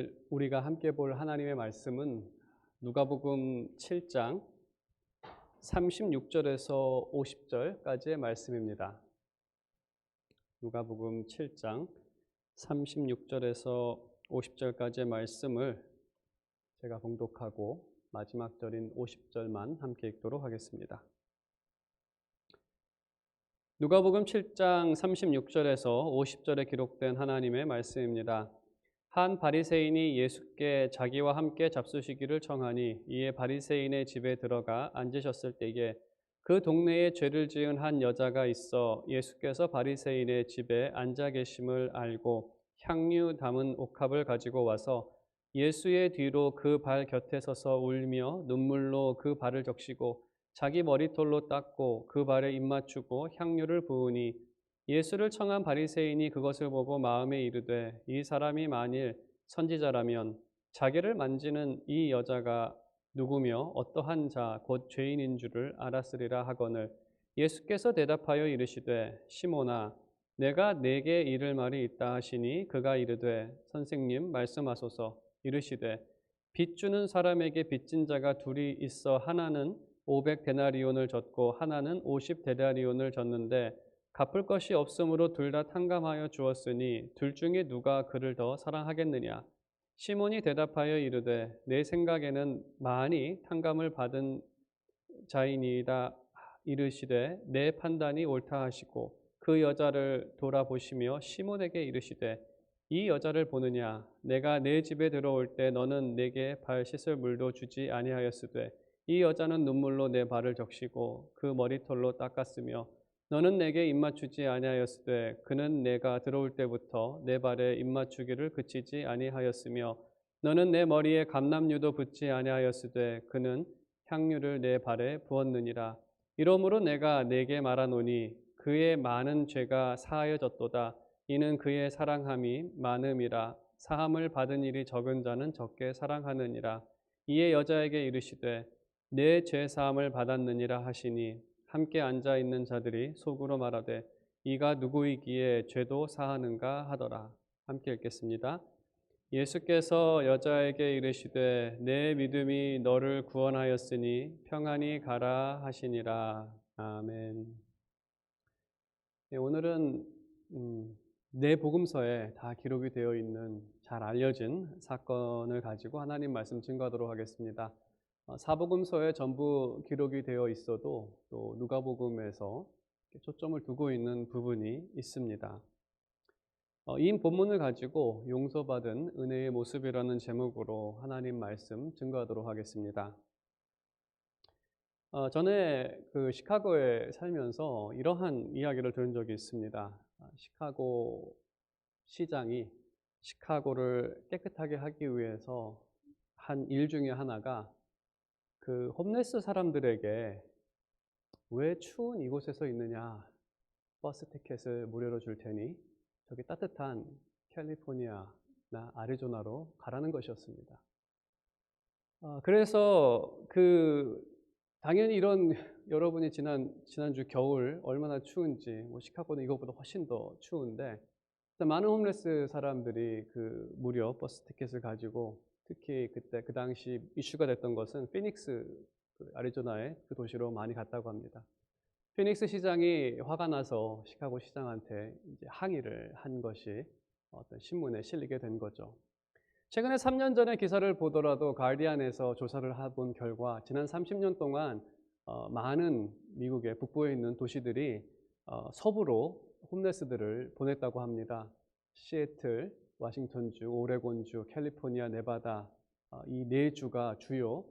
오늘 우리가 함께 볼 하나님의 말씀은 누가복음 7장 36절에서 50절까지의 말씀입니다. 누가복음 7장 36절에서 50절까지의 말씀을 제가 봉독하고 마지막 절인 50절만 함께 읽도록 하겠습니다. 누가복음 7장 36절에서 50절에 기록된 하나님의 말씀입니다. 한 바리새인이 예수께 자기와 함께 잡수시기를 청하니 이에 바리새인의 집에 들어가 앉으셨을 때에 그 동네에 죄를 지은 한 여자가 있어 예수께서 바리새인의 집에 앉아 계심을 알고 향유 담은 옥합을 가지고 와서 예수의 뒤로 그 발 곁에 서서 울며 눈물로 그 발을 적시고 자기 머리털로 닦고 그 발에 입 맞추고 향유를 부으니 예수를 청한 바리새인이 그것을 보고 마음에 이르되 이 사람이 만일 선지자라면 자기를 만지는 이 여자가 누구며 어떠한 자 곧 죄인인 줄을 알았으리라 하거늘 예수께서 대답하여 이르시되 시몬아 내가 네게 이를 말이 있다 하시니 그가 이르되 선생님 말씀하소서 이르시되 빚 주는 사람에게 빚진 자가 둘이 있어 하나는 500데나리온을 졌고 하나는 50데나리온을 졌는데 갚을 것이 없으므로 둘 다 탕감하여 주었으니 둘 중에 누가 그를 더 사랑하겠느냐? 시몬이 대답하여 이르되 내 생각에는 많이 탕감을 받은 자이니이다. 이르시되 내 판단이 옳다 하시고 그 여자를 돌아보시며 시몬에게 이르시되 이 여자를 보느냐? 내가 내 집에 들어올 때 너는 내게 발 씻을 물도 주지 아니하였으되 이 여자는 눈물로 내 발을 적시고 그 머리털로 닦았으며 너는 내게 입맞추지 아니하였으되 그는 내가 들어올 때부터 내 발에 입맞추기를 그치지 아니하였으며 너는 내 머리에 감람유도 붓지 아니하였으되 그는 향유를 내 발에 부었느니라. 이러므로 내가 네게 말하노니 그의 많은 죄가 사하여졌도다. 이는 그의 사랑함이 많음이라. 사함을 받은 일이 적은 자는 적게 사랑하느니라. 이에 여자에게 이르시되 내 죄 사함을 받았느니라 하시니 함께 앉아 있는 자들이 속으로 말하되 이가 누구이기에 죄도 사하는가 하더라. 함께 읽겠습니다. 예수께서 여자에게 이르시되 내 믿음이 너를 구원하였으니 평안히 가라 하시니라. 아멘. 네, 오늘은 네 복음서에 다 기록이 되어 있는 잘 알려진 사건을 가지고 하나님 말씀 증거하도록 하겠습니다. 사복음서에 전부 기록이 되어 있어도 또 누가복음에서 초점을 두고 있는 부분이 있습니다. 이 본문을 가지고 용서받은 은혜의 모습이라는 제목으로 하나님 말씀 증거하도록 하겠습니다. 전에 시카고에 살면서 이러한 이야기를 들은 적이 있습니다. 시카고 시장이 시카고를 깨끗하게 하기 위해서 한 일 중에 하나가 그 홈레스 사람들에게 왜 추운 이곳에서 있느냐, 버스 티켓을 무료로 줄 테니 저기 따뜻한 캘리포니아나 아리조나로 가라는 것이었습니다. 그래서 당연히 이런 여러분이 지난주 겨울 얼마나 추운지 시카고는 이것보다 훨씬 더 추운데 많은 홈레스 사람들이 그 무료 버스 티켓을 가지고 특히 그 당시 이슈가 됐던 것은 피닉스 아리조나의 그 도시로 많이 갔다고 합니다. 피닉스 시장이 화가 나서 시카고 시장한테 이제 항의를 한 것이 어떤 신문에 실리게 된 거죠. 최근에 3년 전의 기사를 보더라도 가디언에서 조사를 해본 결과 지난 30년 동안 많은 미국의 북부에 있는 도시들이 서부로 홈레스들을 보냈다고 합니다. 시애틀, 워싱턴주, 오레곤주, 캘리포니아, 네바다 이 네 주가 주요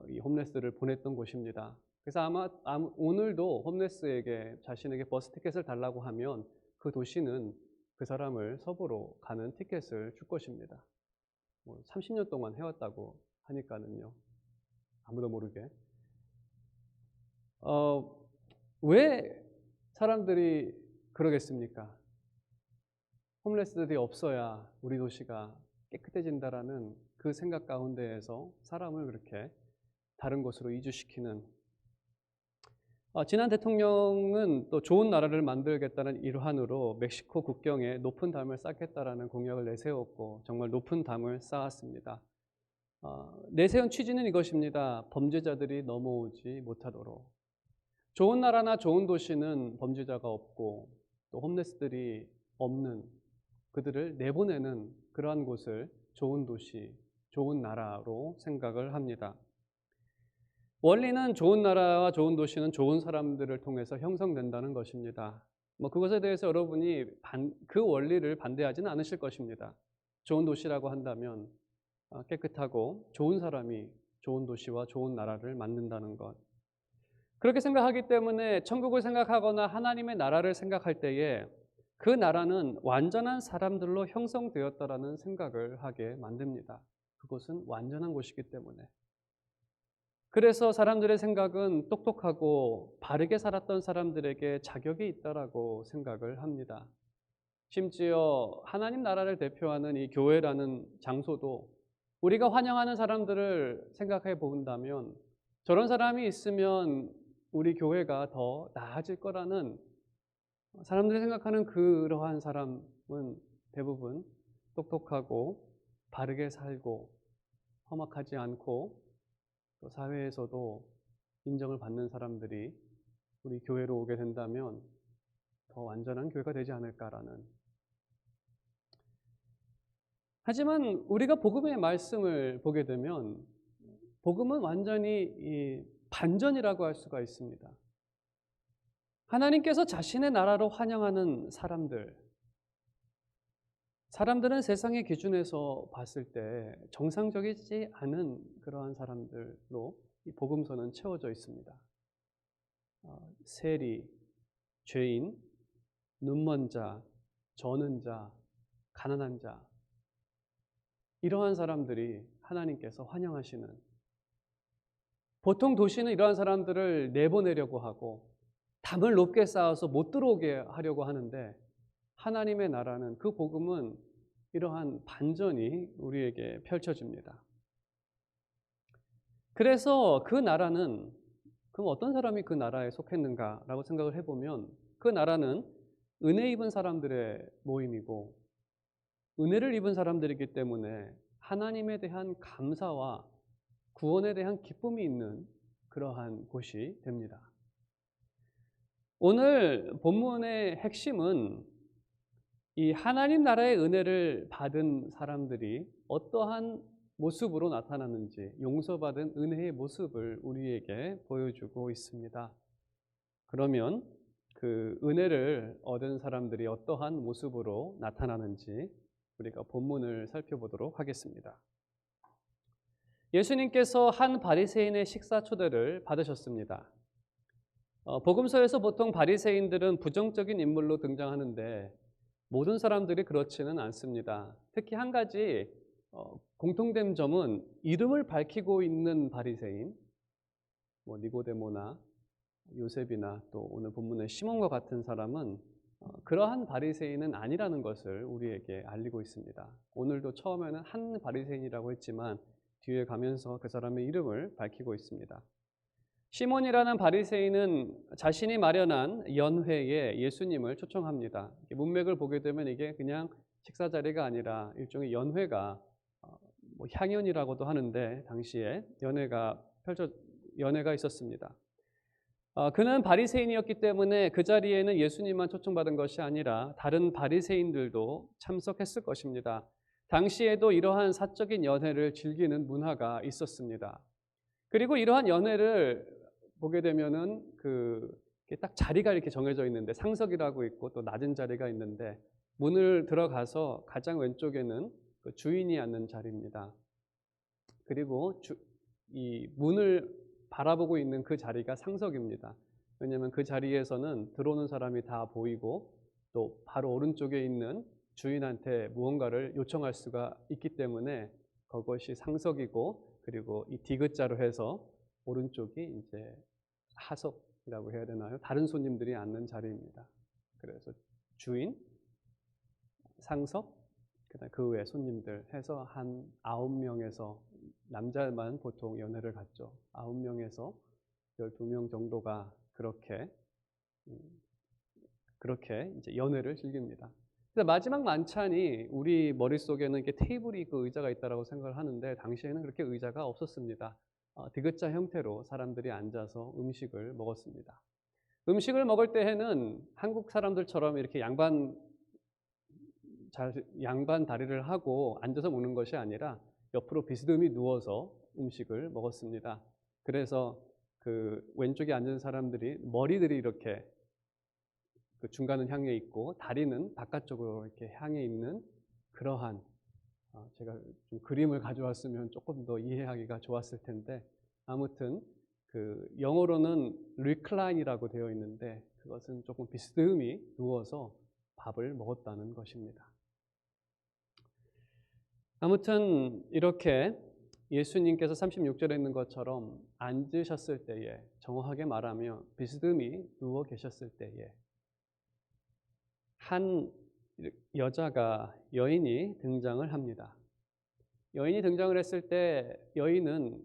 이 홈레스들을 보냈던 곳입니다. 그래서 아마 오늘도 홈레스에게 자신에게 버스 티켓을 달라고 하면 그 도시는 그 사람을 서부로 가는 티켓을 줄 것입니다. 30년 동안 해왔다고 하니까는요. 아무도 모르게. 왜 사람들이 그러겠습니까? 홈레스들이 없어야 우리 도시가 깨끗해진다라는 그 생각 가운데에서 사람을 그렇게 다른 곳으로 이주시키는 지난 대통령은 또 좋은 나라를 만들겠다는 일환으로 멕시코 국경에 높은 담을 쌓겠다라는 공약을 내세웠고 정말 높은 담을 쌓았습니다. 내세운 취지는 이것입니다. 범죄자들이 넘어오지 못하도록. 좋은 나라나 좋은 도시는 범죄자가 없고 또 홈레스들이 없는, 그들을 내보내는 그러한 곳을 좋은 도시, 좋은 나라로 생각을 합니다. 원리는 좋은 나라와 좋은 도시는 좋은 사람들을 통해서 형성된다는 것입니다. 그것에 대해서 여러분이 그 원리를 반대하지는 않으실 것입니다. 좋은 도시라고 한다면 깨끗하고 좋은 사람이 좋은 도시와 좋은 나라를 만든다는 것. 그렇게 생각하기 때문에 천국을 생각하거나 하나님의 나라를 생각할 때에 그 나라는 완전한 사람들로 형성되었다라는 생각을 하게 만듭니다. 그것은 완전한 곳이기 때문에. 그래서 사람들의 생각은 똑똑하고 바르게 살았던 사람들에게 자격이 있다라고 생각을 합니다. 심지어 하나님 나라를 대표하는 이 교회라는 장소도 우리가 환영하는 사람들을 생각해 본다면 저런 사람이 있으면 우리 교회가 더 나아질 거라는, 사람들이 생각하는 그러한 사람은 대부분 똑똑하고 바르게 살고 험악하지 않고 또 사회에서도 인정을 받는 사람들이 우리 교회로 오게 된다면 더 완전한 교회가 되지 않을까라는. 하지만 우리가 복음의 말씀을 보게 되면 복음은 완전히 반전이라고 할 수가 있습니다. 하나님께서 자신의 나라로 환영하는 사람들은 세상의 기준에서 봤을 때 정상적이지 않은 그러한 사람들로 이 복음서는 채워져 있습니다. 세리, 죄인, 눈먼 자, 저는 자, 가난한 자, 이러한 사람들이 하나님께서 환영하시는, 보통 도시는 이러한 사람들을 내보내려고 하고 담을 높게 쌓아서 못 들어오게 하려고 하는데 하나님의 나라는, 그 복음은 이러한 반전이 우리에게 펼쳐집니다. 그래서 그 나라는, 그럼 어떤 사람이 그 나라에 속했는가라고 생각을 해보면 그 나라는 은혜 입은 사람들의 모임이고 은혜를 입은 사람들이기 때문에 하나님에 대한 감사와 구원에 대한 기쁨이 있는 그러한 곳이 됩니다. 오늘 본문의 핵심은 이 하나님 나라의 은혜를 받은 사람들이 어떠한 모습으로 나타나는지, 용서받은 은혜의 모습을 우리에게 보여주고 있습니다. 그러면 그 은혜를 얻은 사람들이 어떠한 모습으로 나타나는지 우리가 본문을 살펴보도록 하겠습니다. 예수님께서 한 바리새인의 식사 초대를 받으셨습니다. 복음서에서 보통 바리새인들은 부정적인 인물로 등장하는데 모든 사람들이 그렇지는 않습니다. 특히 한 가지 공통된 점은 이름을 밝히고 있는 바리새인, 니고데모나 요셉이나 또 오늘 본문의 시몬과 같은 사람은 그러한 바리새인은 아니라는 것을 우리에게 알리고 있습니다. 오늘도 처음에는 한 바리새인이라고 했지만 뒤에 가면서 그 사람의 이름을 밝히고 있습니다. 시몬이라는 바리새인은 자신이 마련한 연회에 예수님을 초청합니다. 문맥을 보게 되면 이게 그냥 식사 자리가 아니라 일종의 연회가, 향연이라고도 하는데 당시에 연회가 있었습니다. 그는 바리새인이었기 때문에 그 자리에는 예수님만 초청받은 것이 아니라 다른 바리새인들도 참석했을 것입니다. 당시에도 이러한 사적인 연회를 즐기는 문화가 있었습니다. 그리고 이러한 연회를 보게 되면은 딱 자리가 이렇게 정해져 있는데 상석이라고 있고 또 낮은 자리가 있는데 문을 들어가서 가장 왼쪽에는 그 주인이 앉는 자리입니다. 그리고 이 문을 바라보고 있는 그 자리가 상석입니다. 왜냐하면 그 자리에서는 들어오는 사람이 다 보이고 또 바로 오른쪽에 있는 주인한테 무언가를 요청할 수가 있기 때문에 그것이 상석이고, 그리고 이 디귿자로 해서 오른쪽이 이제 하석이라고 해야 되나요? 다른 손님들이 앉는 자리입니다. 그래서 주인, 상석, 그다음 그 외 손님들 해서 한 9명에서, 남자만 보통 연회를 갖죠. 9명에서 12명 정도가 그렇게 음, 그렇게 이제 연회를 즐깁니다. 근데 마지막 만찬이 우리 머릿속에는 이렇게 테이블이 있고 의자가 있다라고 생각을 하는데 당시에는 그렇게 의자가 없었습니다. 디귿자 형태로 사람들이 앉아서 음식을 먹었습니다. 음식을 먹을 때에는 한국 사람들처럼 이렇게 양반 다리를 하고 앉아서 먹는 것이 아니라 옆으로 비스듬히 누워서 음식을 먹었습니다. 그래서 그 왼쪽에 앉은 사람들이 머리들이 이렇게 그 중간은 향해 있고 다리는 바깥쪽으로 이렇게 향해 있는 그러한 제가 좀 그림을 가져왔으면 조금 더 이해하기가 좋았을 텐데 아무튼 그 영어로는 recline이라고 되어 있는데 그것은 조금 비스듬히 누워서 밥을 먹었다는 것입니다. 아무튼 이렇게 예수님께서 36절에 있는 것처럼 앉으셨을 때에 정확하게 말하면 비스듬히 누워 계셨을 때에 한 여인이 등장을 합니다. 여인이 등장을 했을 때 여인은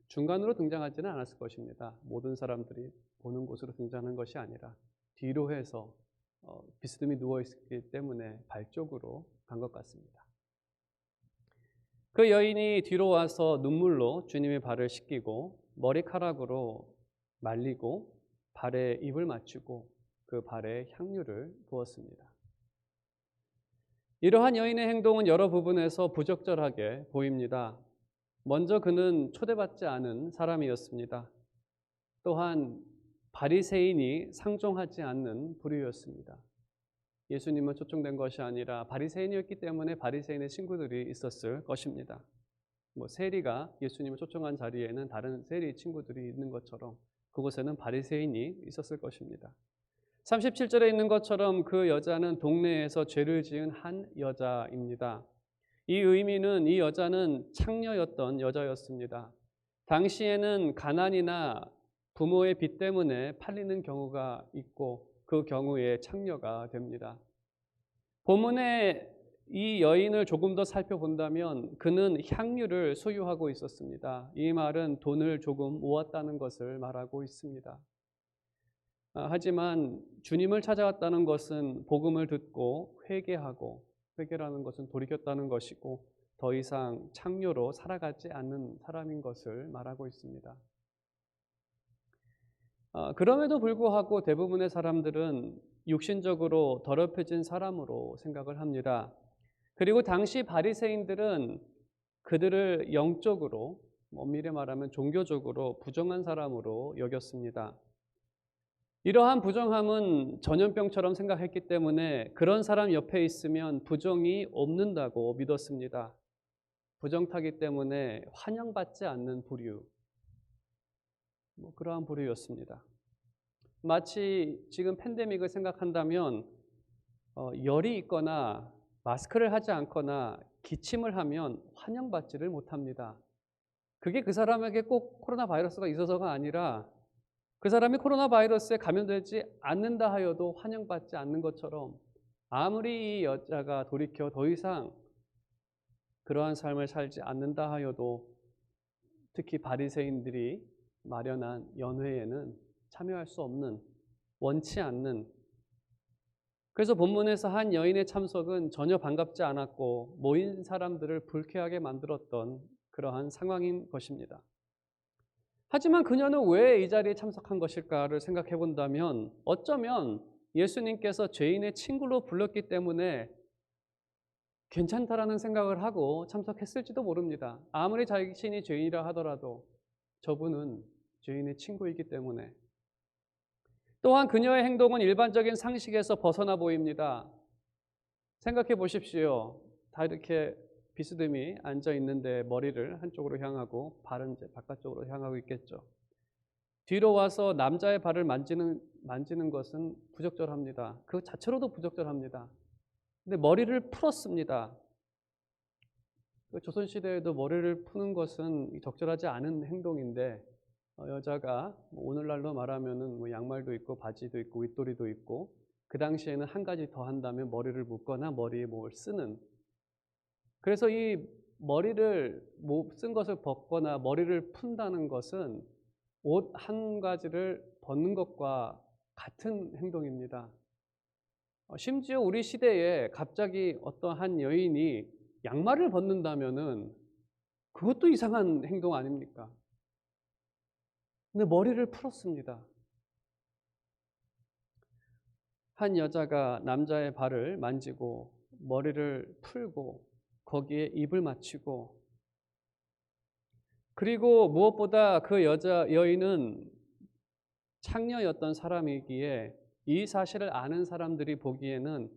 중간으로 등장하지는 않았을 것입니다. 모든 사람들이 보는 곳으로 등장하는 것이 아니라 뒤로 해서 비스듬히 누워 있기 때문에 발 쪽으로 간 것 같습니다. 그 여인이 뒤로 와서 눈물로 주님의 발을 씻기고 머리카락으로 말리고 발에 입을 맞추고 그 발에 향유를 부었습니다. 이러한 여인의 행동은 여러 부분에서 부적절하게 보입니다. 먼저 그는 초대받지 않은 사람이었습니다. 또한 바리새인이 상종하지 않는 부류였습니다. 예수님은 초청된 것이 아니라 바리새인이었기 때문에 바리새인의 친구들이 있었을 것입니다. 세리가 예수님을 초청한 자리에는 다른 세리 친구들이 있는 것처럼 그곳에는 바리새인이 있었을 것입니다. 37절에 있는 것처럼 그 여자는 동네에서 죄를 지은 한 여자입니다. 이 의미는 이 여자는 창녀였던 여자였습니다. 당시에는 가난이나 부모의 빚 때문에 팔리는 경우가 있고 그 경우에 창녀가 됩니다. 본문에 이 여인을 조금 더 살펴본다면 그는 향유를 소유하고 있었습니다. 이 말은 돈을 조금 모았다는 것을 말하고 있습니다. 하지만 주님을 찾아왔다는 것은 복음을 듣고 회개라는 것은 돌이켰다는 것이고 더 이상 창녀로 살아가지 않는 사람인 것을 말하고 있습니다. 그럼에도 불구하고 대부분의 사람들은 육신적으로 더럽혀진 사람으로 생각을 합니다. 그리고 당시 바리새인들은 그들을 영적으로 엄밀히 말하면 종교적으로 부정한 사람으로 여겼습니다. 이러한 부정함은 전염병처럼 생각했기 때문에 그런 사람 옆에 있으면 부정이 없는다고 믿었습니다. 부정타기 때문에 환영받지 않는 부류, 그러한 부류였습니다. 마치 지금 팬데믹을 생각한다면 열이 있거나 마스크를 하지 않거나 기침을 하면 환영받지를 못합니다. 그게 그 사람에게 꼭 코로나 바이러스가 있어서가 아니라 그 사람이 코로나 바이러스에 감염되지 않는다 하여도 환영받지 않는 것처럼 아무리 이 여자가 돌이켜 더 이상 그러한 삶을 살지 않는다 하여도 특히 바리새인들이 마련한 연회에는 참여할 수 없는, 원치 않는, 그래서 본문에서 한 여인의 참석은 전혀 반갑지 않았고 모인 사람들을 불쾌하게 만들었던 그러한 상황인 것입니다. 하지만 그녀는 왜 이 자리에 참석한 것일까를 생각해 본다면 어쩌면 예수님께서 죄인의 친구로 불렀기 때문에 괜찮다라는 생각을 하고 참석했을지도 모릅니다. 아무리 자신이 죄인이라 하더라도 저분은 죄인의 친구이기 때문에. 또한 그녀의 행동은 일반적인 상식에서 벗어나 보입니다. 생각해 보십시오. 다 이렇게 비스듬히 앉아 있는데 머리를 한쪽으로 향하고 발은 이제 바깥쪽으로 향하고 있겠죠. 뒤로 와서 남자의 발을 만지는 것은 부적절합니다. 그 자체로도 부적절합니다. 근데 머리를 풀었습니다. 조선시대에도 머리를 푸는 것은 적절하지 않은 행동인데 여자가 오늘날로 말하면은 양말도 있고 바지도 있고 윗도리도 있고 그 당시에는 한 가지 더 한다면 머리를 묶거나 머리에 뭘 쓰는, 그래서 이 머리를 쓴 것을 벗거나 머리를 푼다는 것은 옷 한 가지를 벗는 것과 같은 행동입니다. 심지어 우리 시대에 갑자기 어떠한 여인이 양말을 벗는다면은 그것도 이상한 행동 아닙니까? 근데 머리를 풀었습니다. 한 여자가 남자의 발을 만지고 머리를 풀고 거기에 입을 맞추고, 그리고 무엇보다 그 여인은 창녀였던 사람이기에 이 사실을 아는 사람들이 보기에는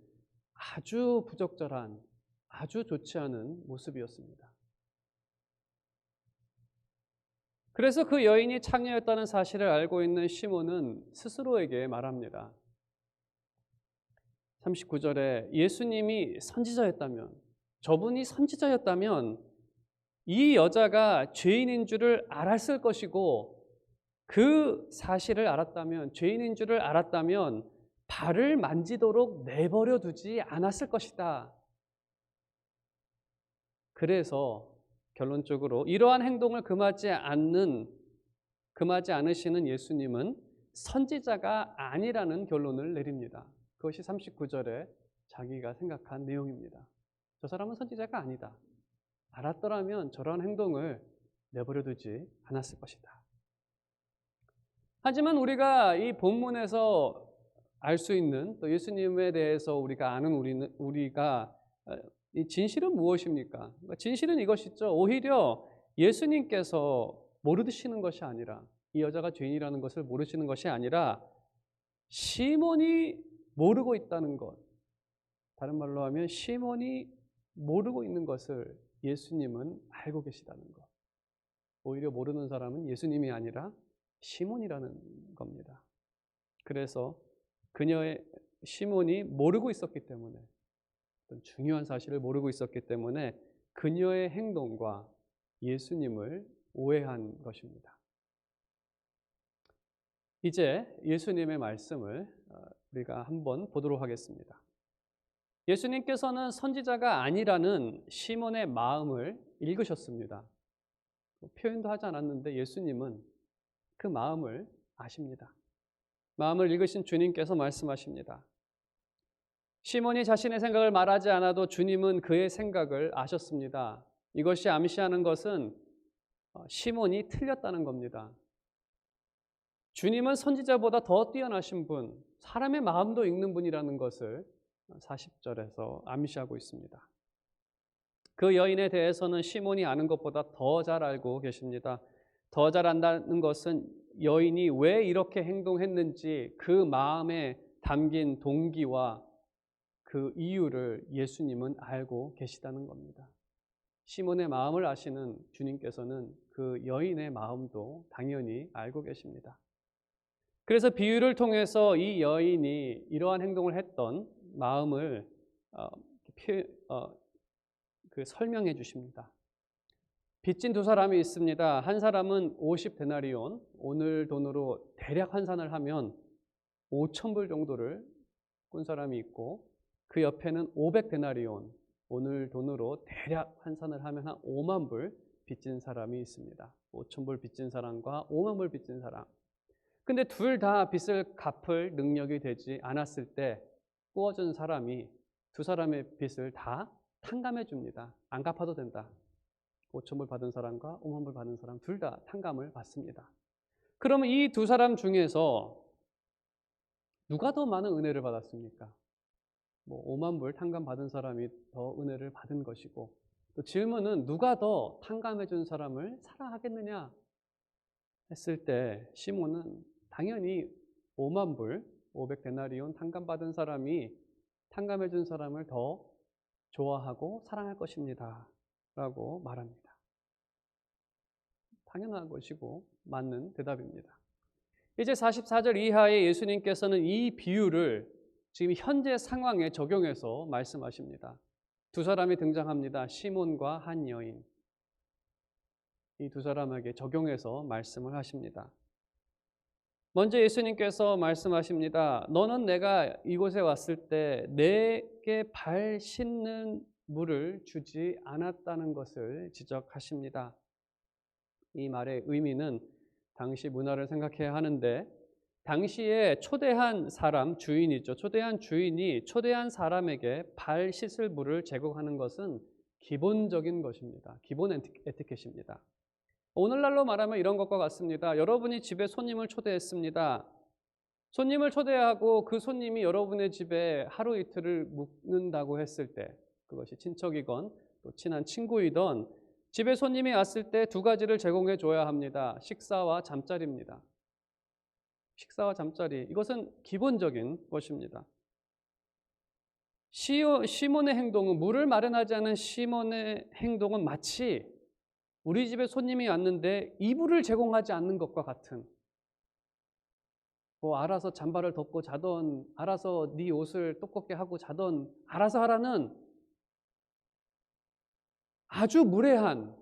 아주 부적절한, 아주 좋지 않은 모습이었습니다. 그래서 그 여인이 창녀였다는 사실을 알고 있는 시몬은 스스로에게 말합니다. 39절에 예수님이 선지자였다면, 저분이 선지자였다면 이 여자가 죄인인 줄을 알았을 것이고, 그 사실을 알았다면, 죄인인 줄을 알았다면 발을 만지도록 내버려 두지 않았을 것이다. 그래서 결론적으로 이러한 행동을 금하지 않으시는 예수님은 선지자가 아니라는 결론을 내립니다. 그것이 39절에 자기가 생각한 내용입니다. 저 사람은 선지자가 아니다. 알았더라면 저런 행동을 내버려 두지 않았을 것이다. 하지만 우리가 이 본문에서 알 수 있는, 또 예수님에 대해서 우리가 아는 이 진실은 무엇입니까? 진실은 이것이죠. 오히려 예수님께서 모르시는 것이 아니라, 이 여자가 죄인이라는 것을 모르시는 것이 아니라 시몬이 모르고 있다는 것, 다른 말로 하면 시몬이 모르고 있는 것을 예수님은 알고 계시다는 것. 오히려 모르는 사람은 예수님이 아니라 시몬이라는 겁니다. 그래서 시몬이 모르고 있었기 때문에, 어떤 중요한 사실을 모르고 있었기 때문에 그녀의 행동과 예수님을 오해한 것입니다. 이제 예수님의 말씀을 우리가 한번 보도록 하겠습니다. 예수님께서는 선지자가 아니라는 시몬의 마음을 읽으셨습니다. 표현도 하지 않았는데 예수님은 그 마음을 아십니다. 마음을 읽으신 주님께서 말씀하십니다. 시몬이 자신의 생각을 말하지 않아도 주님은 그의 생각을 아셨습니다. 이것이 암시하는 것은 시몬이 틀렸다는 겁니다. 주님은 선지자보다 더 뛰어나신 분, 사람의 마음도 읽는 분이라는 것을 40절에서 암시하고 있습니다. 그 여인에 대해서는 시몬이 아는 것보다 더 잘 알고 계십니다. 더 잘 안다는 것은 여인이 왜 이렇게 행동했는지 그 마음에 담긴 동기와 그 이유를 예수님은 알고 계시다는 겁니다. 시몬의 마음을 아시는 주님께서는 그 여인의 마음도 당연히 알고 계십니다. 그래서 비유를 통해서 이 여인이 이러한 행동을 했던 마음을 설명해 주십니다. 빚진 두 사람이 있습니다. 한 사람은 50데나리온, 오늘 돈으로 대략 환산을 하면 5,000불 정도를 꾼 사람이 있고, 그 옆에는 500데나리온, 오늘 돈으로 대략 환산을 하면 한 5만 불 빚진 사람이 있습니다. 5,000불 빚진 사람과 5만 불 빚진 사람. 근데 둘 다 빚을 갚을 능력이 되지 않았을 때 꾸어준 사람이 두 사람의 빚을 다 탕감해 줍니다. 안 갚아도 된다. 5,000불 받은 사람과 5만 불 받은 사람 둘 다 탕감을 받습니다. 그러면 이 두 사람 중에서 누가 더 많은 은혜를 받았습니까? 5만 불 탕감 받은 사람이 더 은혜를 받은 것이고, 또 질문은 누가 더 탕감해 준 사람을 사랑하겠느냐 했을 때 시몬은 당연히 5만 불, 500데나리온 탕감 받은 사람이 탕감해 준 사람을 더 좋아하고 사랑할 것입니다 라고 말합니다. 당연한 것이고 맞는 대답입니다. 이제 44절 이하에 예수님께서는 이 비유를 지금 현재 상황에 적용해서 말씀하십니다. 두 사람이 등장합니다. 시몬과 한 여인. 이 두 사람에게 적용해서 말씀을 하십니다. 먼저 예수님께서 말씀하십니다. 너는 내가 이곳에 왔을 때 내게 발 씻는 물을 주지 않았다는 것을 지적하십니다. 이 말의 의미는 당시 문화를 생각해야 하는데 당시에 초대한 사람, 주인이죠. 초대한 주인이 초대한 사람에게 발 씻을 물을 제공하는 것은 기본적인 것입니다. 기본 에티켓입니다. 오늘날로 말하면 이런 것과 같습니다. 여러분이 집에 손님을 초대했습니다. 손님을 초대하고 그 손님이 여러분의 집에 하루 이틀을 묵는다고 했을 때, 그것이 친척이건 또 친한 친구이던 집에 손님이 왔을 때 두 가지를 제공해 줘야 합니다. 식사와 잠자리입니다. 식사와 잠자리, 이것은 기본적인 것입니다. 시몬의 행동은, 물을 마련하지 않은 시몬의 행동은 마치 우리 집에 손님이 왔는데 이불을 제공하지 않는 것과 같은, 뭐 알아서 잠바를 덮고 자던, 알아서 네 옷을 두껍게 하고 자던, 알아서 하라는 아주 무례한,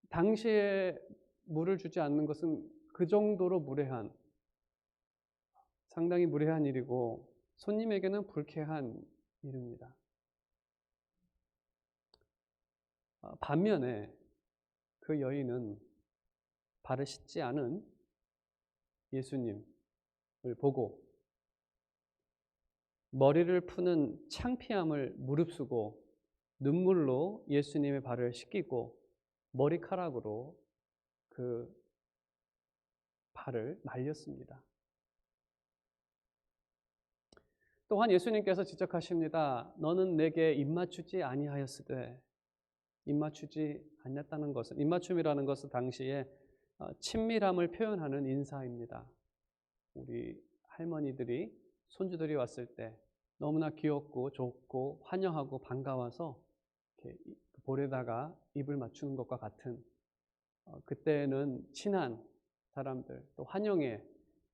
당시에 물을 주지 않는 것은 그 정도로 무례한, 상당히 무례한 일이고 손님에게는 불쾌한 일입니다. 반면에 그 여인은 발을 씻지 않은 예수님을 보고 머리를 푸는 창피함을 무릅쓰고 눈물로 예수님의 발을 씻기고 머리카락으로 그 발을 말렸습니다. 또한 예수님께서 지적하십니다. 너는 내게 입맞추지 아니하였으되, 입맞추지 않았다는 것은, 입맞춤이라는 것은 당시에 친밀함을 표현하는 인사입니다. 우리 할머니들이 손주들이 왔을 때 너무나 귀엽고 좋고 환영하고 반가워서 이렇게 볼에다가 입을 맞추는 것과 같은, 그때는 친한 사람들, 또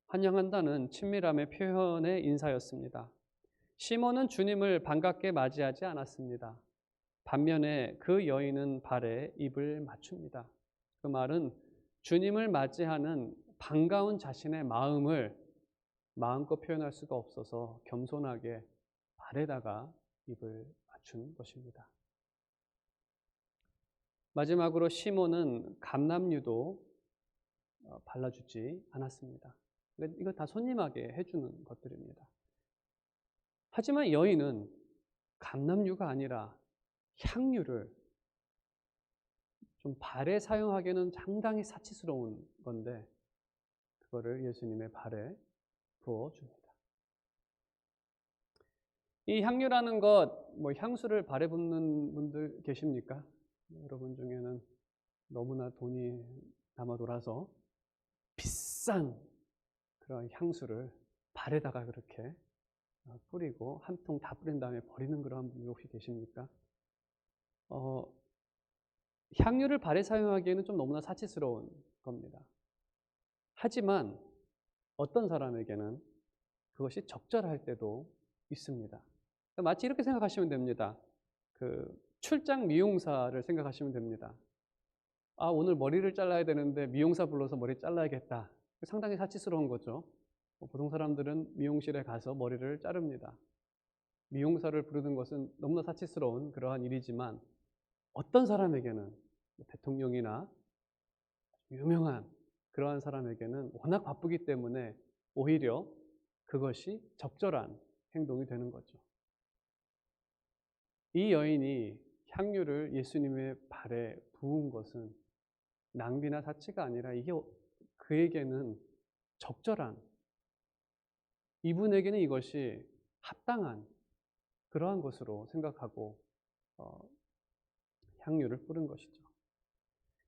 환영한다는 친밀함의 표현의 인사였습니다. 시몬은 주님을 반갑게 맞이하지 않았습니다. 반면에 그 여인은 발에 입을 맞춥니다. 그 말은 주님을 맞이하는 반가운 자신의 마음을 마음껏 표현할 수가 없어서 겸손하게 발에다가 입을 맞춘 것입니다. 마지막으로 시몬은 감람유도 발라주지 않았습니다. 이거 다 손님에게 해주는 것들입니다. 하지만 여인은 감람유가 아니라 향유를 좀 발에 사용하기에는 상당히 사치스러운 건데 그거를 예수님의 발에 부어줍니다. 이 향유라는 것, 뭐 향수를 발에 붓는 분들 계십니까? 여러분 중에는 너무나 돈이 남아 돌아서 비싼 그런 향수를 발에다가 그렇게 뿌리고 한 통 다 뿌린 다음에 버리는 그런 분들 혹시 계십니까? 향유를 발에 사용하기에는 좀 너무나 사치스러운 겁니다. 하지만 어떤 사람에게는 그것이 적절할 때도 있습니다. 마치 이렇게 생각하시면 됩니다. 그 출장 미용사를 생각하시면 됩니다. 오늘 머리를 잘라야 되는데 미용사 불러서 머리 잘라야겠다. 상당히 사치스러운 거죠. 보통 사람들은 미용실에 가서 머리를 자릅니다. 미용사를 부르는 것은 너무나 사치스러운 그러한 일이지만 어떤 사람에게는, 대통령이나 유명한 그러한 사람에게는 워낙 바쁘기 때문에 오히려 그것이 적절한 행동이 되는 거죠. 이 여인이 향유를 예수님의 발에 부은 것은 낭비나 사치가 아니라 이게 그에게는 적절한, 이분에게는 이것이 합당한 그러한 것으로 생각하고 향유를 뿌린 것이죠.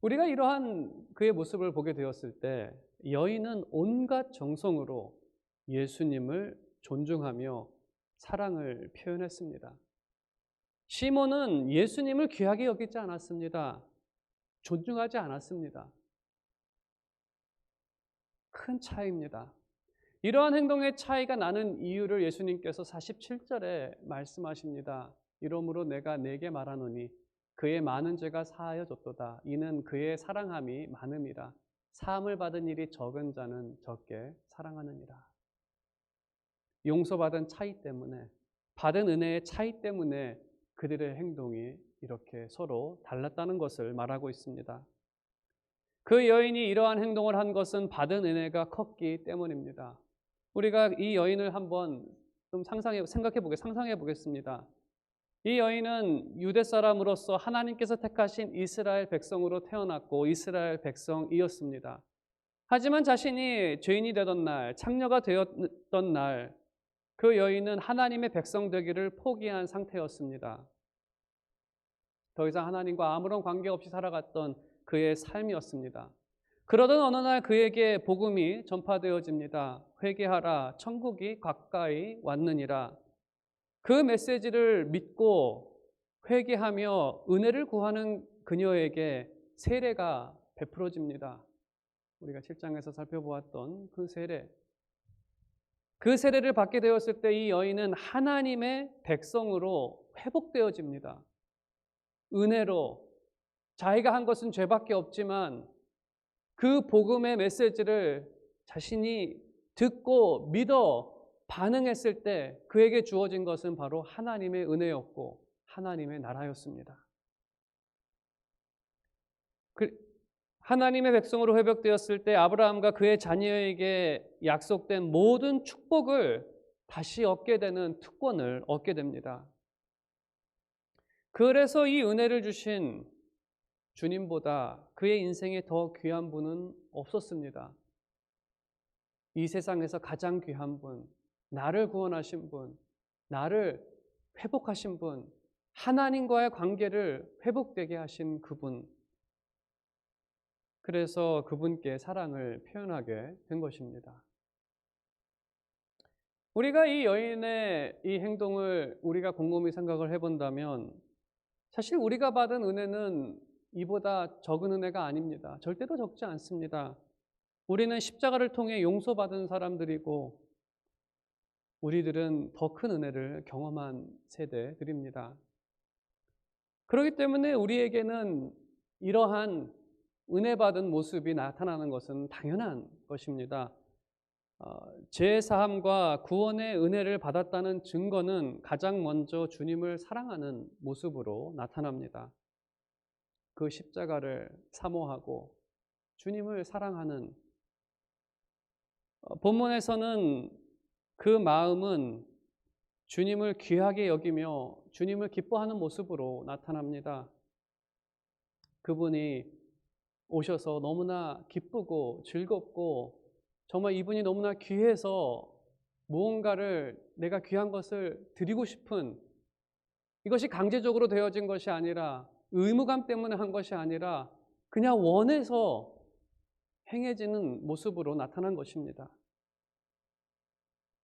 우리가 이러한 그의 모습을 보게 되었을 때 여인은 온갖 정성으로 예수님을 존중하며 사랑을 표현했습니다. 시몬은 예수님을 귀하게 여기지 않았습니다. 존중하지 않았습니다. 큰 차이입니다. 이러한 행동의 차이가 나는 이유를 예수님께서 47절에 말씀하십니다. 이러므로 내가 네게 말하노니 그의 많은 죄가 사하여 졌도다. 이는 그의 사랑함이 많음이라. 사함을 받은 일이 적은 자는 적게 사랑하느니라. 용서받은 차이 때문에, 받은 은혜의 차이 때문에 그들의 행동이 이렇게 서로 달랐다는 것을 말하고 있습니다. 그 여인이 이러한 행동을 한 것은 받은 은혜가 컸기 때문입니다. 우리가 이 여인을 한번 좀 상상해 보겠습니다. 이 여인은 유대 사람으로서 하나님께서 택하신 이스라엘 백성으로 태어났고 이스라엘 백성이었습니다. 하지만 자신이 죄인이 되던 날, 창녀가 되었던 날, 그 여인은 하나님의 백성 되기를 포기한 상태였습니다. 더 이상 하나님과 아무런 관계없이 살아갔던 그의 삶이었습니다. 그러던 어느 날 그에게 복음이 전파되어집니다. 회개하라, 천국이 가까이 왔느니라. 그 메시지를 믿고 회개하며 은혜를 구하는 그녀에게 세례가 베풀어집니다. 우리가 7장에서 살펴보았던 그 세례. 그 세례를 받게 되었을 때 이 여인은 하나님의 백성으로 회복되어집니다. 은혜로. 자기가 한 것은 죄밖에 없지만 그 복음의 메시지를 자신이 듣고 믿어 반응했을 때 그에게 주어진 것은 바로 하나님의 은혜였고 하나님의 나라였습니다. 하나님의 백성으로 회복되었을 때 아브라함과 그의 자녀에게 약속된 모든 축복을 다시 얻게 되는 특권을 얻게 됩니다. 그래서 이 은혜를 주신 주님보다 그의 인생에 더 귀한 분은 없었습니다. 이 세상에서 가장 귀한 분, 나를 구원하신 분, 나를 회복하신 분, 하나님과의 관계를 회복되게 하신 그분. 그래서 그분께 사랑을 표현하게 된 것입니다. 우리가 이 여인의 이 행동을 우리가 곰곰이 생각을 해본다면 사실 우리가 받은 은혜는 이보다 적은 은혜가 아닙니다. 절대로 적지 않습니다. 우리는 십자가를 통해 용서받은 사람들이고 우리들은 더 큰 은혜를 경험한 세대들입니다. 그렇기 때문에 우리에게는 이러한 은혜 받은 모습이 나타나는 것은 당연한 것입니다. 죄사함과 구원의 은혜를 받았다는 증거는 가장 먼저 주님을 사랑하는 모습으로 나타납니다. 그 십자가를 사모하고 주님을 사랑하는 본문에서는 그 마음은 주님을 귀하게 여기며 주님을 기뻐하는 모습으로 나타납니다. 그분이 오셔서 너무나 기쁘고 즐겁고 정말 이분이 너무나 귀해서 무언가를 내가 귀한 것을 드리고 싶은 이것이 강제적으로 되어진 것이 아니라 의무감 때문에 한 것이 아니라 그냥 원해서 행해지는 모습으로 나타난 것입니다.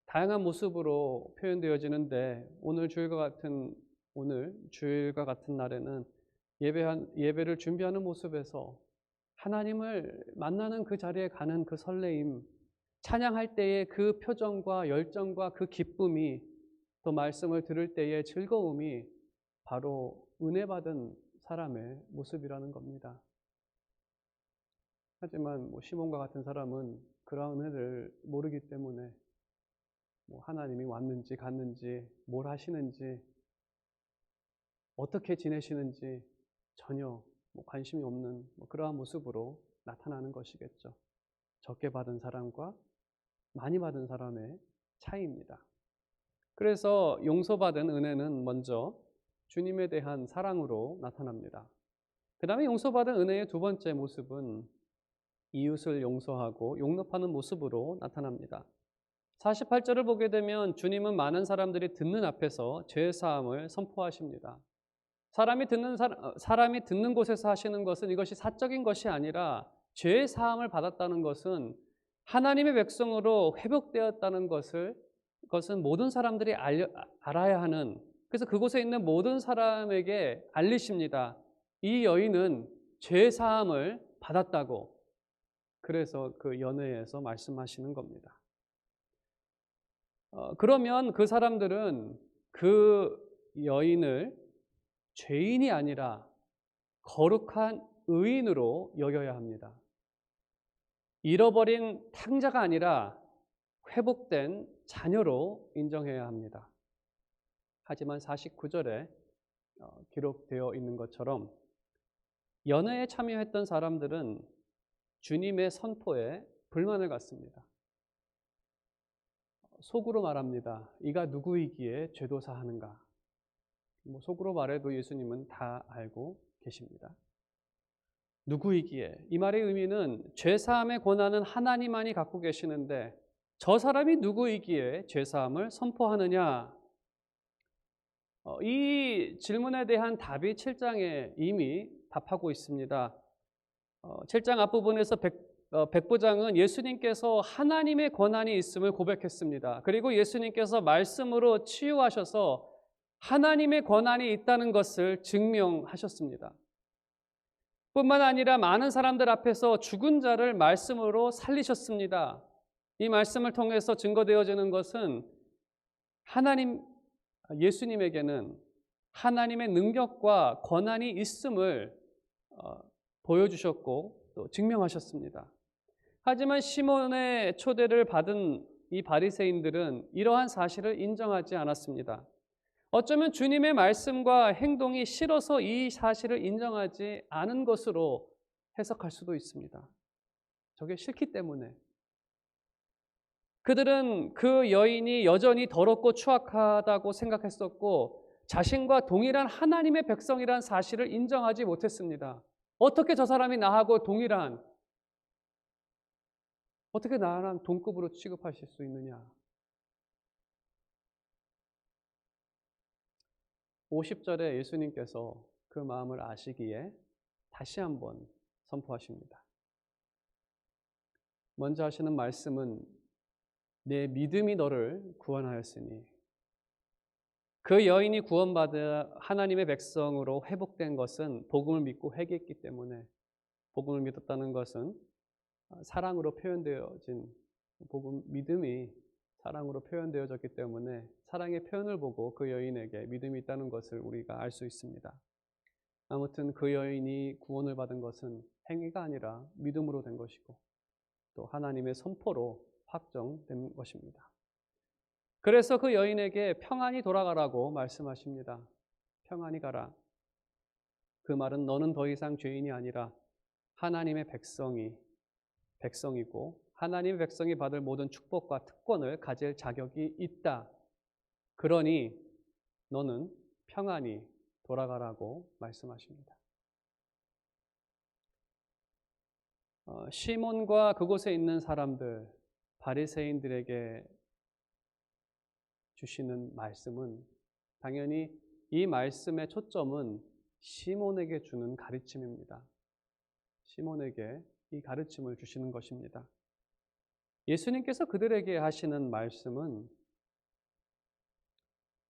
다양한 모습으로 표현되어지는데 오늘 주일과 같은 날에는 예배를 준비하는 모습에서 하나님을 만나는 그 자리에 가는 그 설레임, 찬양할 때의 그 표정과 열정과 그 기쁨이 또 말씀을 들을 때의 즐거움이 바로 은혜 받은 사람의 모습이라는 겁니다. 하지만 시몬과 같은 사람은 그러한 은혜를 모르기 때문에 하나님이 왔는지 갔는지 뭘 하시는지 어떻게 지내시는지 전혀 관심이 없는 그러한 모습으로 나타나는 것이겠죠. 적게 받은 사람과 많이 받은 사람의 차이입니다. 그래서 용서받은 은혜는 먼저 주님에 대한 사랑으로 나타납니다. 그 다음에 용서받은 은혜의 두 번째 모습은 이웃을 용서하고 용납하는 모습으로 나타납니다. 48절을 보게 되면 주님은 많은 사람들이 듣는 앞에서 죄사함을 선포하십니다. 사람이 듣는 곳에서 하시는 것은 이것이 사적인 것이 아니라 죄사함을 받았다는 것은 하나님의 백성으로 회복되었다는 그것은 모든 사람들이 알아야 하는, 그래서 그곳에 있는 모든 사람에게 알리십니다. 이 여인은 죄사함을 받았다고. 그래서 그 연회에서 말씀하시는 겁니다. 그러면 그 사람들은 그 여인을 죄인이 아니라 거룩한 의인으로 여겨야 합니다. 잃어버린 탕자가 아니라 회복된 자녀로 인정해야 합니다. 하지만 49절에 기록되어 있는 것처럼 연회에 참여했던 사람들은 주님의 선포에 불만을 갖습니다. 속으로 말합니다. 이가 누구이기에 죄도사하는가? 속으로 말해도 예수님은 다 알고 계십니다. 누구이기에? 이 말의 의미는 죄사함의 권한은 하나님만이 갖고 계시는데 저 사람이 누구이기에 죄사함을 선포하느냐? 이 질문에 대한 답이 7장에 이미 답하고 있습니다. 7장 앞부분에서 백부장은 예수님께서 하나님의 권한이 있음을 고백했습니다. 그리고 예수님께서 말씀으로 치유하셔서 하나님의 권한이 있다는 것을 증명하셨습니다. 뿐만 아니라 많은 사람들 앞에서 죽은 자를 말씀으로 살리셨습니다. 이 말씀을 통해서 증거되어지는 것은 예수님에게는 하나님의 능력과 권한이 있음을 보여주셨고 또 증명하셨습니다. 하지만 시몬의 초대를 받은 이 바리새인들은 이러한 사실을 인정하지 않았습니다. 어쩌면 주님의 말씀과 행동이 싫어서 이 사실을 인정하지 않은 것으로 해석할 수도 있습니다. 저게 싫기 때문에. 그들은 그 여인이 여전히 더럽고 추악하다고 생각했었고 자신과 동일한 하나님의 백성이란 사실을 인정하지 못했습니다. 어떻게 저 사람이 나하고 동일한, 어떻게 나랑 동급으로 취급하실 수 있느냐? 50절에 예수님께서 그 마음을 아시기에 다시 한번 선포하십니다. 먼저 하시는 말씀은 내 믿음이 너를 구원하였으니, 그 여인이 구원받아 하나님의 백성으로 회복된 것은 복음을 믿고 회개했기 때문에, 복음을 믿었다는 것은 사랑으로 표현되어진 믿음이 사랑으로 표현되어졌기 때문에 사랑의 표현을 보고 그 여인에게 믿음이 있다는 것을 우리가 알 수 있습니다. 아무튼 그 여인이 구원을 받은 것은 행위가 아니라 믿음으로 된 것이고 또 하나님의 선포로 확정된 것입니다. 그래서 그 여인에게 평안히 돌아가라고 말씀하십니다. 평안히 가라. 그 말은 너는 더 이상 죄인이 아니라 하나님의 백성이고 하나님의 백성이 받을 모든 축복과 특권을 가질 자격이 있다. 그러니 너는 평안히 돌아가라고 말씀하십니다. 시몬과 그곳에 있는 사람들, 바리새인들에게 주시는 말씀은 당연히 이 말씀의 초점은 시몬에게 주는 가르침입니다. 시몬에게 이 가르침을 주시는 것입니다. 예수님께서 그들에게 하시는 말씀은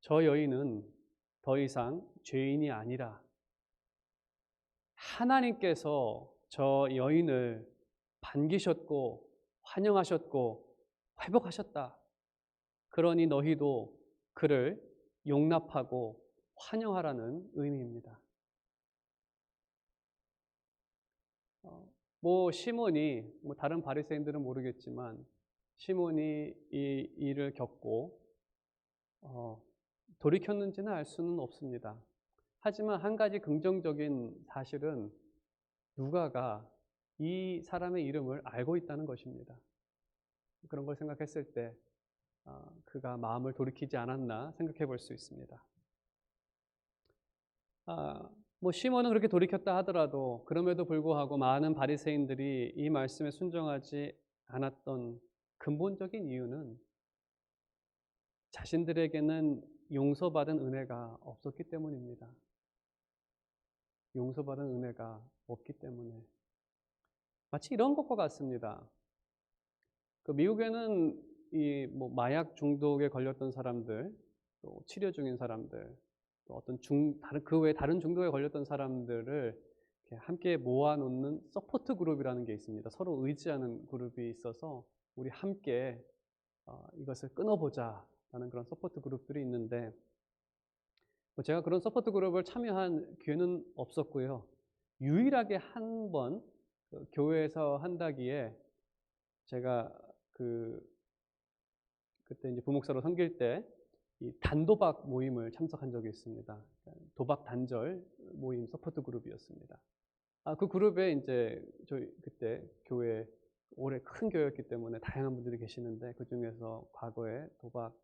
저 여인은 더 이상 죄인이 아니라 하나님께서 저 여인을 반기셨고 환영하셨고 회복하셨다. 그러니 너희도 그를 용납하고 환영하라는 의미입니다. 시몬이 다른 바리새인들은 모르겠지만 시몬이 이 일을 겪고 돌이켰는지는 알 수는 없습니다. 하지만 한 가지 긍정적인 사실은 누가가 이 사람의 이름을 알고 있다는 것입니다. 그런 걸 생각했을 때 그가 마음을 돌이키지 않았나 생각해 볼 수 있습니다. 시몬은 그렇게 돌이켰다 하더라도 그럼에도 불구하고 많은 바리새인들이 이 말씀에 순종하지 않았던 근본적인 이유는 자신들에게는 용서받은 은혜가 없었기 때문입니다. 용서받은 은혜가 없기 때문에. 마치 이런 것과 같습니다. 미국에는 마약 중독에 걸렸던 사람들, 또 치료 중인 사람들, 또 어떤 그 외 다른 중독에 걸렸던 사람들을 함께 모아놓는 서포트 그룹이라는 게 있습니다. 서로 의지하는 그룹이 있어서 우리 함께 이것을 끊어보자 라는 그런 서포트 그룹들이 있는데 제가 그런 서포트 그룹을 참여한 기회는 없었고요. 유일하게 한 번 교회에서 한다기에 제가 그때 이제 부목사로 섬길 때 이 단도박 모임을 참석한 적이 있습니다. 도박 단절 모임 서포트 그룹이었습니다. 그 그룹에 이제 저희 그때 교회 올해 큰 교회였기 때문에 다양한 분들이 계시는데 그중에서 과거에 도박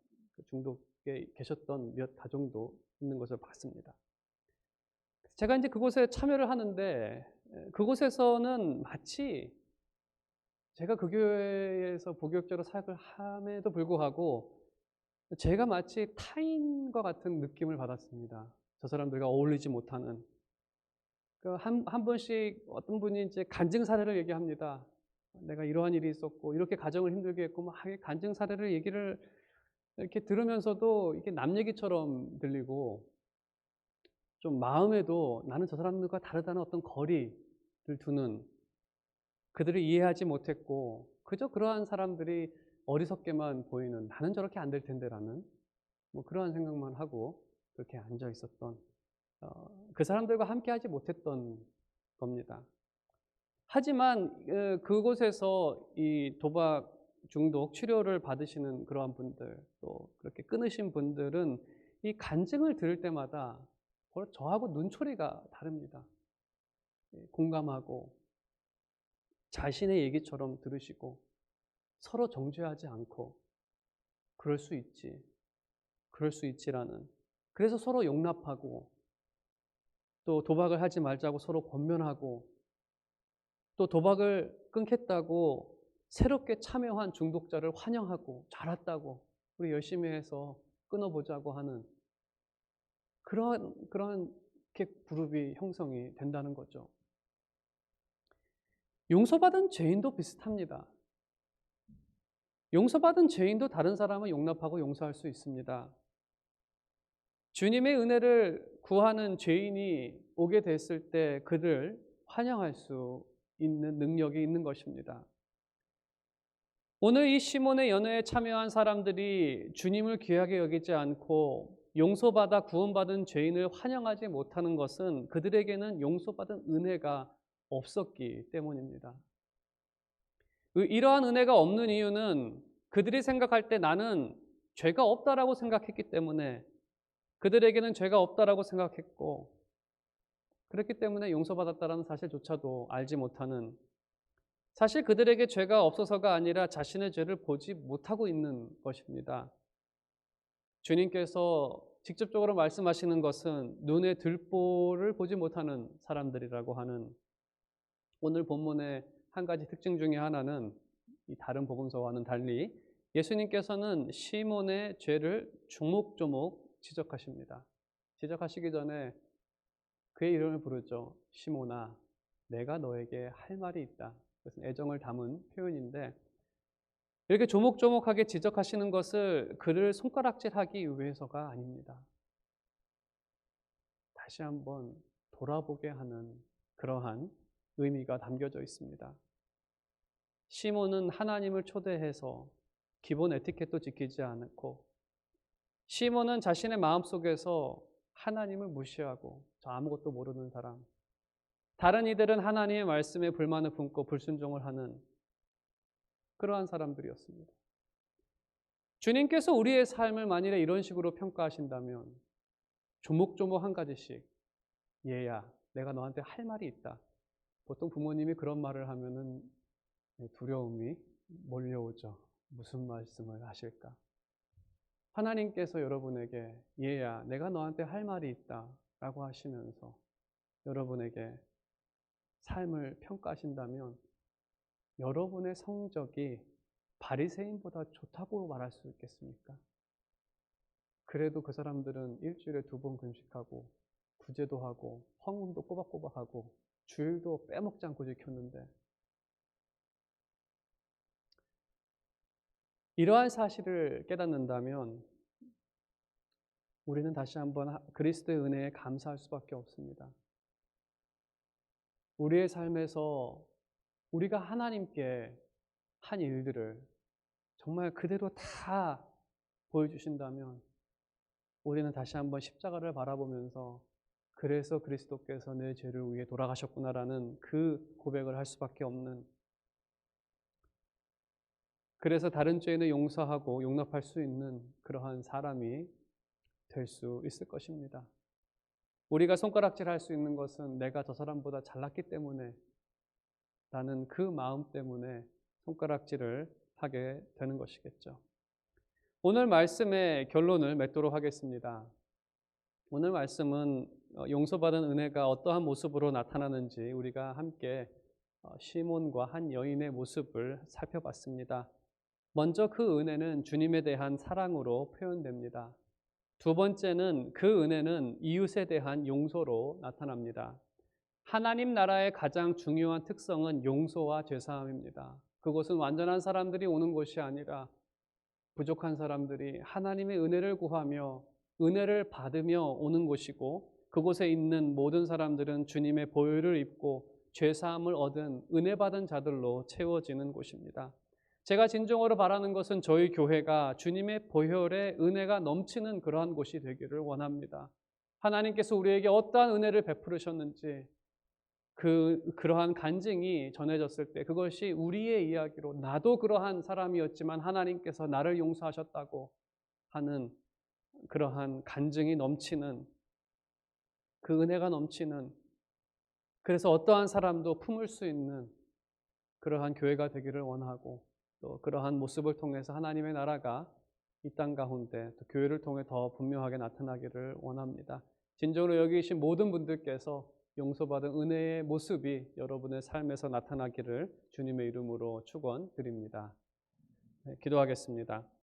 중독에 계셨던 몇 가정도 있는 것을 봤습니다. 제가 이제 그곳에 참여를 하는데 그곳에서는 마치 제가 그 교회에서 부교육자로 사역을 함에도 불구하고 제가 마치 타인과 같은 느낌을 받았습니다. 저 사람들과 어울리지 못하는. 한 번씩 어떤 분이 이제 간증 사례를 얘기합니다. 내가 이러한 일이 있었고 이렇게 가정을 힘들게 했고 막 간증 사례를 얘기를 이렇게 들으면서도 이게 남 얘기처럼 들리고 좀 마음에도 나는 저 사람들과 다르다는 어떤 거리를 두는, 그들을 이해하지 못했고 그저 그러한 사람들이 어리석게만 보이는, 나는 저렇게 안 될 텐데라는 뭐 그러한 생각만 하고 그렇게 앉아 있었던, 그 사람들과 함께하지 못했던 겁니다. 하지만 그곳에서 이 도박 중독 치료를 받으시는 그러한 분들, 또 그렇게 끊으신 분들은 이 간증을 들을 때마다 저하고 눈초리가 다릅니다. 공감하고 자신의 얘기처럼 들으시고 서로 정죄하지 않고 그럴 수 있지, 그럴 수 있지라는, 그래서 서로 용납하고 또 도박을 하지 말자고 서로 권면하고 또 도박을 끊겠다고 새롭게 참여한 중독자를 환영하고 잘했다고 우리 열심히 해서 끊어보자고 하는 그런 이렇게 그룹이 형성이 된다는 거죠. 용서받은 죄인도 비슷합니다. 용서받은 죄인도 다른 사람을 용납하고 용서할 수 있습니다. 주님의 은혜를 구하는 죄인이 오게 됐을 때 그를 환영할 수 있는 능력이 있는 것입니다. 오늘 이 시몬의 연회에 참여한 사람들이 주님을 귀하게 여기지 않고 용서받아 구원받은 죄인을 환영하지 못하는 것은 그들에게는 용서받은 은혜가 없었기 때문입니다. 이러한 은혜가 없는 이유는 그들이 생각할 때 나는 죄가 없다라고 생각했기 때문에, 그들에게는 죄가 없다라고 생각했고 그렇기 때문에 용서받았다라는 사실조차도 알지 못하는, 사실 그들에게 죄가 없어서가 아니라 자신의 죄를 보지 못하고 있는 것입니다. 주님께서 직접적으로 말씀하시는 것은 눈에 들보를 보지 못하는 사람들이라고 하는, 오늘 본문의 한 가지 특징 중에 하나는 이 다른 복음서와는 달리 예수님께서는 시몬의 죄를 조목조목 지적하십니다. 지적하시기 전에 그의 이름을 부르죠. 시몬아, 내가 너에게 할 말이 있다. 그것은 애정을 담은 표현인데, 이렇게 조목조목하게 지적하시는 것을 그를 손가락질하기 위해서가 아닙니다. 다시 한번 돌아보게 하는 그러한 의미가 담겨져 있습니다. 시몬은 하나님을 초대해서 기본 에티켓도 지키지 않고, 시몬은 자신의 마음속에서 하나님을 무시하고 저 아무것도 모르는 사람, 다른 이들은 하나님의 말씀에 불만을 품고 불순종을 하는 그러한 사람들이었습니다. 주님께서 우리의 삶을 만일에 이런 식으로 평가하신다면 조목조목 한 가지씩, 얘야 내가 너한테 할 말이 있다. 보통 부모님이 그런 말을 하면은 두려움이 몰려오죠. 무슨 말씀을 하실까? 하나님께서 여러분에게 얘야 내가 너한테 할 말이 있다 라고 하시면서 여러분에게 삶을 평가하신다면 여러분의 성적이 바리새인보다 좋다고 말할 수 있겠습니까? 그래도 그 사람들은 일주일에 2번 금식하고 구제도 하고 헌금도 꼬박꼬박하고 주일도 빼먹지 않고 지켰는데, 이러한 사실을 깨닫는다면 우리는 다시 한번 그리스도의 은혜에 감사할 수밖에 없습니다. 우리의 삶에서 우리가 하나님께 한 일들을 정말 그대로 다 보여주신다면 우리는 다시 한번 십자가를 바라보면서 그래서 그리스도께서 내 죄를 위해 돌아가셨구나라는 그 고백을 할 수밖에 없는, 그래서 다른 죄인을 용서하고 용납할 수 있는 그러한 사람이 될 수 있을 것입니다. 우리가 손가락질할 수 있는 것은 내가 저 사람보다 잘났기 때문에 라는 그 마음 때문에 손가락질을 하게 되는 것이겠죠. 오늘 말씀의 결론을 맺도록 하겠습니다. 오늘 말씀은 용서받은 은혜가 어떠한 모습으로 나타나는지 우리가 함께 시몬과 한 여인의 모습을 살펴봤습니다. 먼저 그 은혜는 주님에 대한 사랑으로 표현됩니다. 두 번째는 그 은혜는 이웃에 대한 용서로 나타납니다. 하나님 나라의 가장 중요한 특성은 용서와 죄사함입니다. 그것은 완전한 사람들이 오는 곳이 아니라 부족한 사람들이 하나님의 은혜를 구하며 은혜를 받으며 오는 곳이고, 그곳에 있는 모든 사람들은 주님의 보혈을 입고 죄사함을 얻은 은혜 받은 자들로 채워지는 곳입니다. 제가 진정으로 바라는 것은 저희 교회가 주님의 보혈의 은혜가 넘치는 그러한 곳이 되기를 원합니다. 하나님께서 우리에게 어떠한 은혜를 베푸셨는지 그러한 간증이 전해졌을 때 그것이 우리의 이야기로 나도 그러한 사람이었지만 하나님께서 나를 용서하셨다고 하는 그러한 간증이 넘치는, 그 은혜가 넘치는, 그래서 어떠한 사람도 품을 수 있는 그러한 교회가 되기를 원하고, 또 그러한 모습을 통해서 하나님의 나라가 이 땅 가운데 또 교회를 통해 더 분명하게 나타나기를 원합니다. 진정으로 여기 계신 모든 분들께서 용서받은 은혜의 모습이 여러분의 삶에서 나타나기를 주님의 이름으로 축원드립니다. 네, 기도하겠습니다.